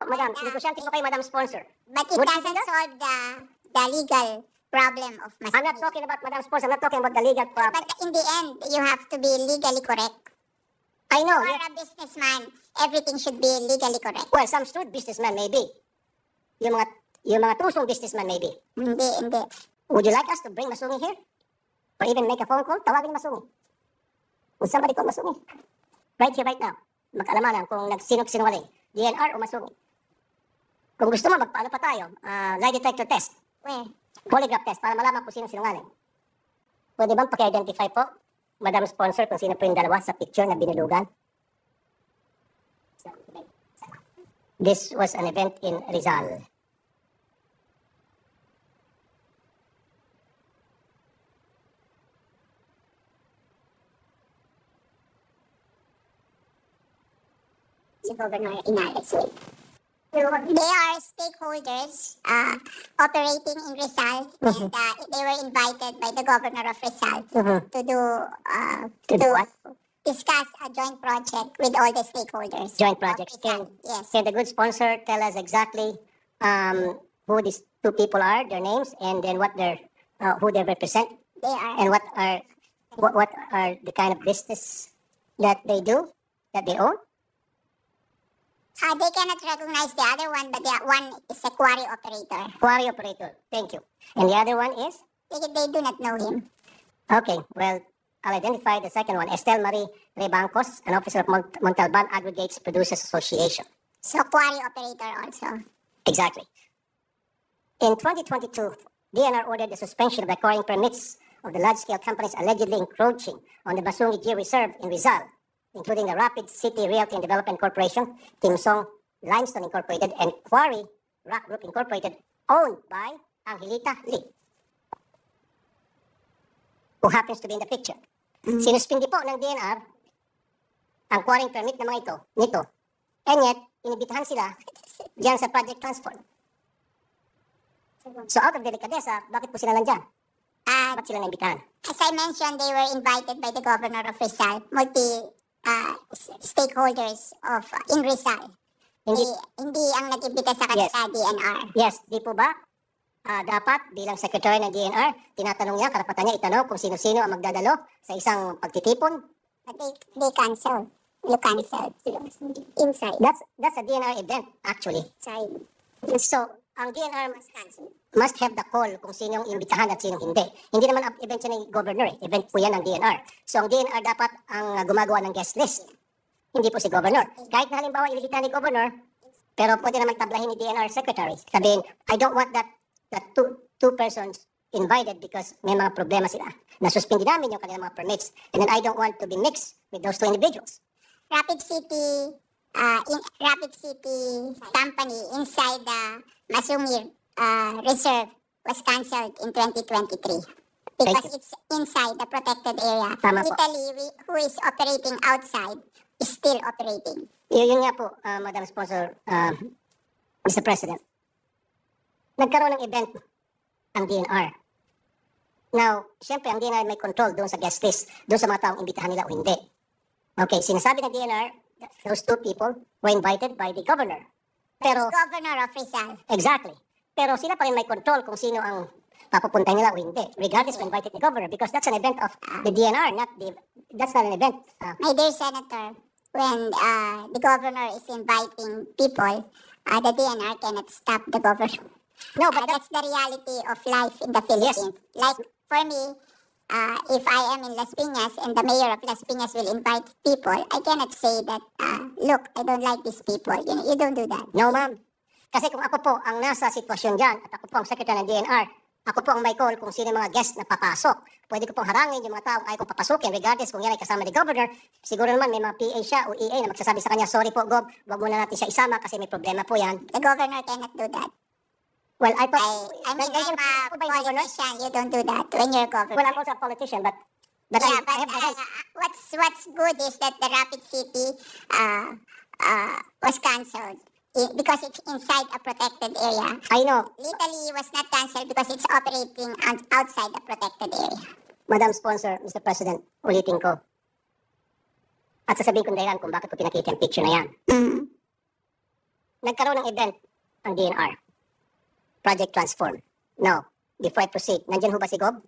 Madam, negosyante po kayo, Madam Sponsor. But it Would you do doesn't that? solve the legal problem of I'm not Masumi. talking about Madam Sponsor. I'm not talking about the legal problem. But in the end, you have to be legally correct. I know. You are a businessman. Everything should be legally correct. Well, some shrewd businessman maybe. Yung mga tusong businessman maybe. Hindi. Would you like us to bring Masumi here? Or even make a phone call? Tawagin Masumi. Would somebody call Masumi? Right here, right now. Magkaalamanan kung sinungaling. DNR o Masumi. Kung gusto mo, magpaano pa tayo? Lie detector test. Where? Polygraph test para malaman kung sino sinungaling. Pwede bang paki-identify po, Madam Sponsor, kung sino po yung dalawa sa picture na binulugan? This was an event in Rizal. Si Governor Inales with. They are stakeholders operating in Rizal, and they were invited by the governor of Rizal to do what? discuss a joint project with all the stakeholders. Joint of projects. Rizal. Yes. Can the good sponsor tell us exactly who these two people are, their names, and then what their who they represent, They are. and what are the kind of business that they do, that they own? They cannot recognize the other one, but the one is a quarry operator. Quarry operator. Thank you. And the other one is? They do not know him. Okay, well, I'll identify the second one. Estelle Marie Rebancos, an officer of Montalban Aggregates Producers Association. So quarry operator also. Exactly. In 2022, DNR ordered the suspension of the quarrying permits of the large-scale companies allegedly encroaching on the Basungi Geo Reserve in Rizal, including the Rapid City Realty and Development Corporation, Timsong Limestone Incorporated, and Quarry Rock Group Incorporated, owned by Angelita Lee, who happens to be in the picture. Sinuspindi po ng DNR ang quarrying permit ng mga nito, and yet, inibitahan sila diyan sa project transfer. So out of delicadeza, bakit po sila nandyan? Ba't sila naimbitahan? As I mentioned, they were invited by the governor of Rizal, stakeholders of in Rizal. Hindi ang nag-imbita sa kanila DNR. Yes, di po ba? Dapat bilang secretary ng DNR, tinatanong niya, karapatan niya itanong kung sino-sino ang magdadalo sa isang pagtitipon. But they canceled. You canceled. Inside. That's a DNR event, actually. Inside. So, ang DNR Cancel. must have the call kung sinong imbitahan at sinong hindi. Hindi naman event siya ng governor eh. Event po yan ng DNR. So, ang DNR dapat ang gumagawa ng guest list. Hindi po si governor. Kahit na halimbawa imbitahan ni governor, pero pwede naman tablahin ni DNR secretary. Sabihin, I don't want that two persons invited because may mga problema sila. Nasuspindi namin yung kanilang mga permits. And then I don't want to be mixed with those two individuals. Rapid City company inside the Masumi Reserve was cancelled in 2023 because it's inside the protected area. Tama po. Italy, who is operating outside, is still operating. Yun nga po, Madam Sponsor, Mr. President. Nagkaroon ng event ang DNR. Now, siyempre, ang DNR may control doon sa guest list, doon sa mga taong imbitahan nila o hindi. Okay, sinasabi ng DNR, those two people were invited by the governor. Pero, Governor of Rizal. exactly. Pero sila pa rin may control kung sino ang papupunta nila o hindi, regardless of invited the governor, because that's an event of the DNR, that's not an event. My dear Senator, when the governor is inviting people, the DNR cannot stop the governor. No, but That's the reality of life in the Philippines. Like, for me, if I am in Las Piñas and the mayor of Las Piñas will invite people, I cannot say that, look, I don't like these people. You don't do that. No, ma'am. Kasi kung ako po ang nasa sitwasyon dyan at ako po ang secretary ng DNR, ako po ang may call kung sino yung mga guest na papasok. Pwede ko pong harangin yung mga taong ayaw kong papasukin regardless kung yan ay kasama ni governor. Siguro naman may mga PA siya o EA na magsasabi sa kanya, sorry po, Gov, wag muna natin siya isama kasi may problema po yan. The governor cannot do that. Well, I thought... I mean, I'm a politician. You don't do that when you're governor. Well, I'm also a politician, but Yeah, I have the right. what's good is that the Rapid City was cancelled because it's inside a protected area. I know. Italy was not cancelled because it's operating outside the protected area. Madam Sponsor, Mr. President, ulitin ko. At sasabihin kong dahilan kung bakit ko pinakita yung picture na yan. nagkaroon ng event ang DNR. Project Transform. Now, before I proceed, nandyan ho ba si Gob?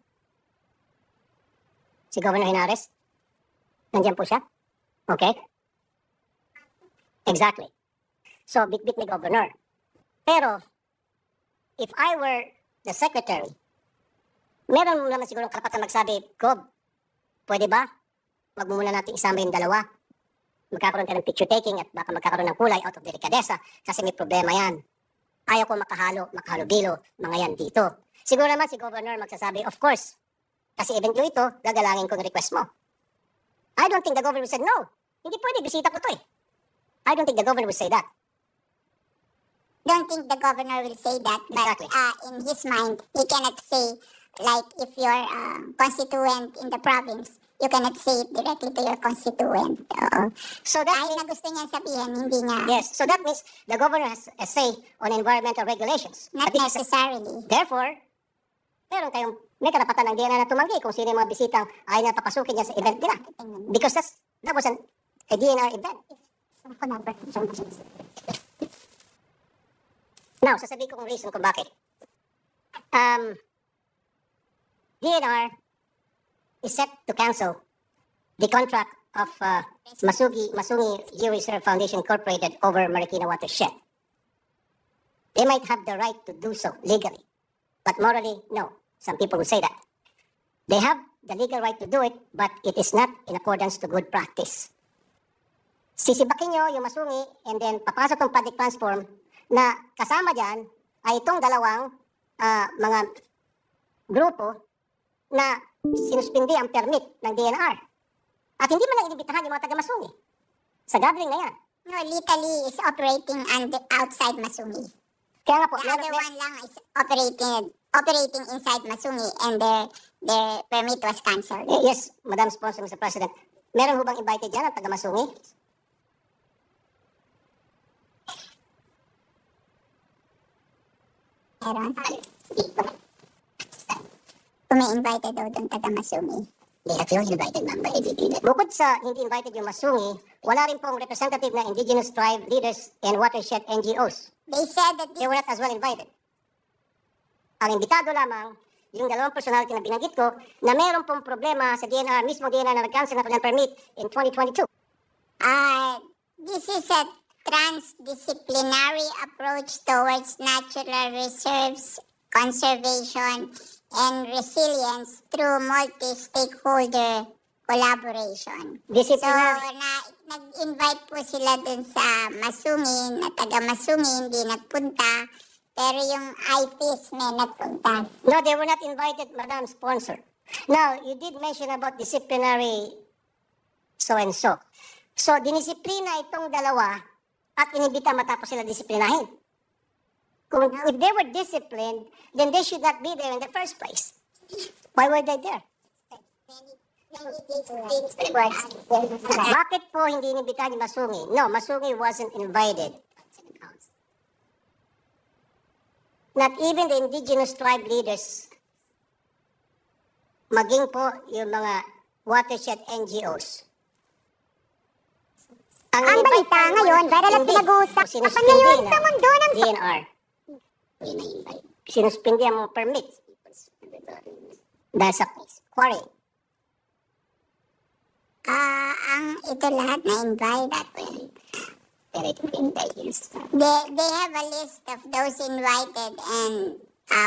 Si Governor Henares? Nandyan po siya? Okay? Exactly. So, bit-bit ni Governor. Pero, if I were the secretary, meron naman siguro karapatan magsabi, Gob, pwede ba? Wag mo muna natin isama yung dalawa. Magkakaroon tayo ng picture taking at baka magkakaroon ng kulay out of delicadeza kasi may problema yan. Ayaw ko makahalo-bilo, mga yan dito. Siguro naman si Governor magsasabi, of course, kasi event nyo ito, gagalangin ko ng request mo. I don't think the governor said no. Hindi pwede, bisita ko to eh. I don't think the governor will say that. Don't think the governor will say that, but Exactly. in his mind, he cannot say, like, if you're constituent in the province, you cannot say it directly to your constituent. So that Kahit means, na gusto niya sabihin, hindi niya, yes, so that means the governor has a say on environmental regulations. not But it is- necessarily. Therefore, may karapatan ng DNR na tumanggi kung sino yung mga bisitang ayaw na papasukin niya sa event nila. Because that was a DNR event. Now, sasabihin ko kung reason kung bakit. DNR is set to cancel the contract of Masungi Georeserve Foundation Incorporated over Marikina Watershed. They might have the right to do so legally, but morally, no. Some people will say that. They have the legal right to do it, but it is not in accordance to good practice. Sisibakin nyo yung Masungi and then papasok ng public transform na kasama dyan ay itong dalawang mga grupo na sinuspindi ang permit ng DNR. At hindi man lang inibitahan yung mga taga-Masungi. Sa gathering na yan. No, Litali is operating outside Masungi. Kaya nga po, The other one lang is operating inside Masungi, and their permit was cancelled. yes, Madam Sponsor, Mr. President. Meron ho bang invited dyan ang taga-Masungi? Meron. Kung may invited daw doon taga Masungi. They actually invited, ma'am, but bukod sa hindi invited yung Masungi, wala rin pong representative na indigenous tribe leaders and watershed NGOs. They said that They were not as well invited. Ang imbitado lamang, yung dalawang personality na binanggit ko, na meron pong problema sa DNR, mismo DNR na nag-cancel na kanilang permit in 2022. this is a transdisciplinary approach towards natural reserves, conservation, and resilience through multi-stakeholder collaboration. So, Disciplinary. nag-invite po sila dun sa Masungi, na taga Masungi, hindi nagpunta, pero yung IPs may nagpunta. No, they were not invited, Madam Sponsor. Now, you did mention about disciplinary so-and-so. So, dinisiplina itong dalawa at inibita matapos sila disiplinahin. If they were disciplined, then they should not be there in the first place. Why were they there? Bakit po hindi inibita ni Masungi? No, Masungi wasn't invited. Not even the indigenous tribe leaders, maging po yung mga watershed NGOs. Ang balita ngayon, viral na pinag-uusap. Kapag ngayon sa mundo ng DNR. Sinuspindi ang mga permit. Dahil sa quarry. ang ito lahat na invite. They have a list of those invited, and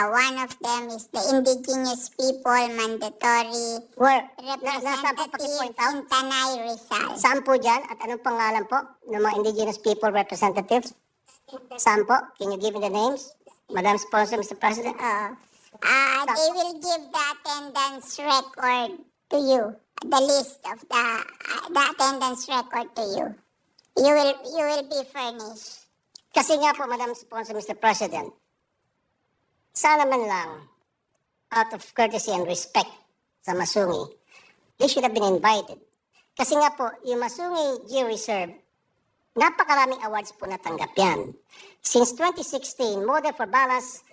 one of them is the indigenous people mandatory Where? Nasaan po representative paki-point out? in Tanay, Rizal. Saan po dyan? At anong pangalan po ng mga indigenous people representatives? Saan po? Can you give me the names? Madam Sponsor, Mr. President? They will give the attendance record to you. The list of the attendance record to you. You will be furnished. Kasi nga po, Madam Sponsor, Mr. President, sana man lang, out of courtesy and respect sa Masungi, they should have been invited. Kasi nga po, yung Masungi Georeserve, napakaraming awards po natanggap yan. Since 2016, Model for Balance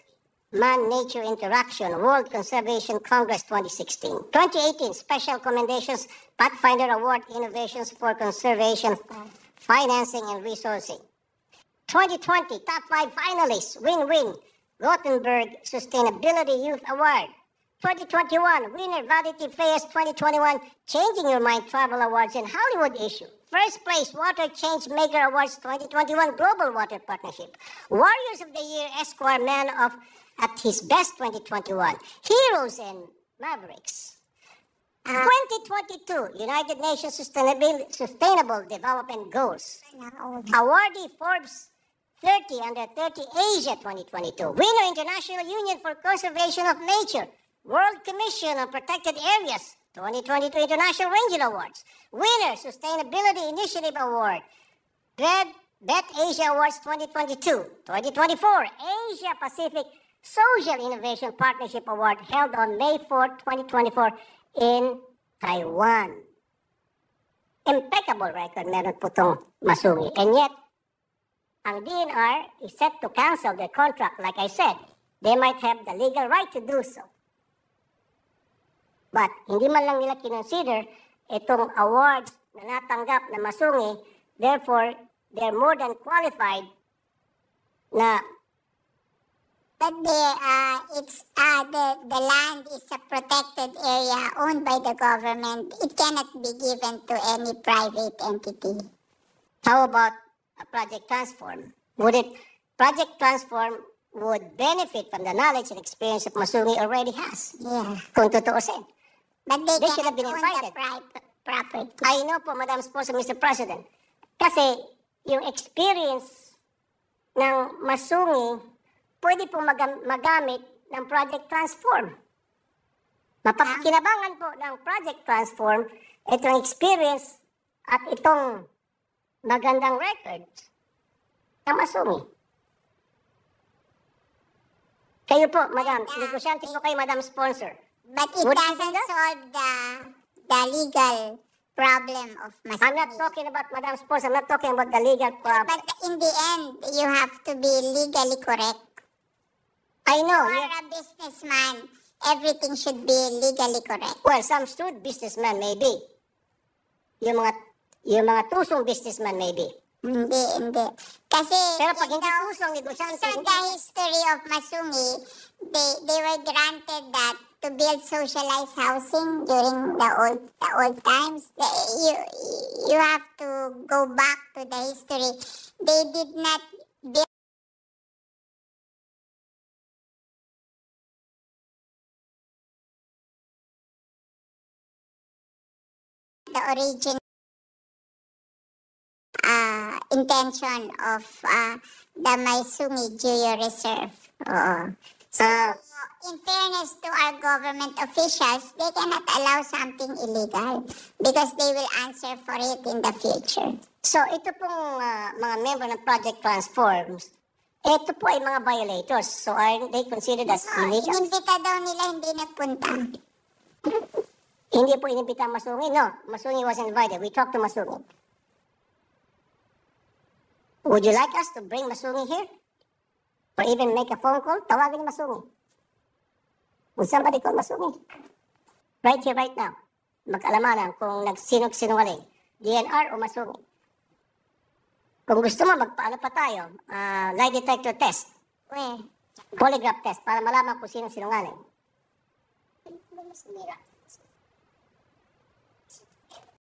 Man-Nature Interaction, World Conservation Congress 2016. 2018, Special Commendations, Pathfinder Award, Innovations for Conservation, Financing and Resourcing. 2020 Top 5 Finalists, Win-Win, Gothenburg Sustainability Youth Award. 2021 Winner, Vanity Fair's 2021 Changing Your Mind Travel Awards and Hollywood Issue. First place, Water Change Maker Awards 2021 Global Water Partnership. Warriors of the Year, Esquire Man of at his best 2021. Heroes and Mavericks. 2022 United Nations Sustainable Development Goals. Awardee Forbes 30 Under 30 Asia 2022. Winner, International Union for Conservation of Nature. World Commission on Protected Areas 2022 International Ranger Awards. Winner, Sustainability Initiative Award. Bet Asia Awards 2022. 2024 Asia Pacific Social Innovation Partnership Award held on May 4, 2024 in Taiwan. Impeccable record meron po itong Masungi. And yet, ang DNR is set to cancel their contract. Like I said, they might have the legal right to do so. But hindi man lang nila kinonsider itong awards na natanggap na Masungi. Therefore, they're more than qualified na But the land is a protected area owned by the government. It cannot be given to any private entity. how about a Project Transform? Project Transform would benefit from the knowledge and experience that Masungi already has. Yeah. Kung tutuusin. But they Should have cannot been own invited. the property. I know po, Madam Sponsor, Mr. President. Kasi yung experience ng Masungi, pwede po magamit ng Project Transform. Mapapakinabangan po ng Project Transform itong experience at itong magandang records ng Masungi. Kayo po, Madam, negosyante po kayo, Madam Sponsor. But it Would you doesn't do that? solve the legal problem of I'm not Masungi. talking about Madam Sponsor, I'm not talking about the legal problem. But in the end, you have to be legally correct. I know, For a businessman, everything should be legally correct. well, some shrewd businessmen maybe. Yung mga tusong businessman maybe. Hindi. Kasi, Pero pag you hindi know, tusong negosyante, so the history of Masungi, they were granted that to build socialized housing during the old times. You have to go back to the history. They did not build the origin intention of the Masungi Geo Reserve. Oo. So, in fairness to our government officials, they cannot allow something illegal because they will answer for it in the future. so ito pong mga member ng Project Transforms, ito po ay mga violators. So are they considered as illegal? Inimbita daw nila, hindi nagpunta. Hindi po inimbita ang Masungi. No, Masungi was invited. We talked to Masungi. Would you like us to bring Masungi here? Or even make a phone call? Tawagin ni Masungi. Would somebody call Masungi? Right here, right now. Mag-alamanan kung sinungaling. DNR o Masungi. Kung gusto mo, magpaano pa tayo? Lie detector test. Where? Polygraph test para malaman kung sino sinungaling.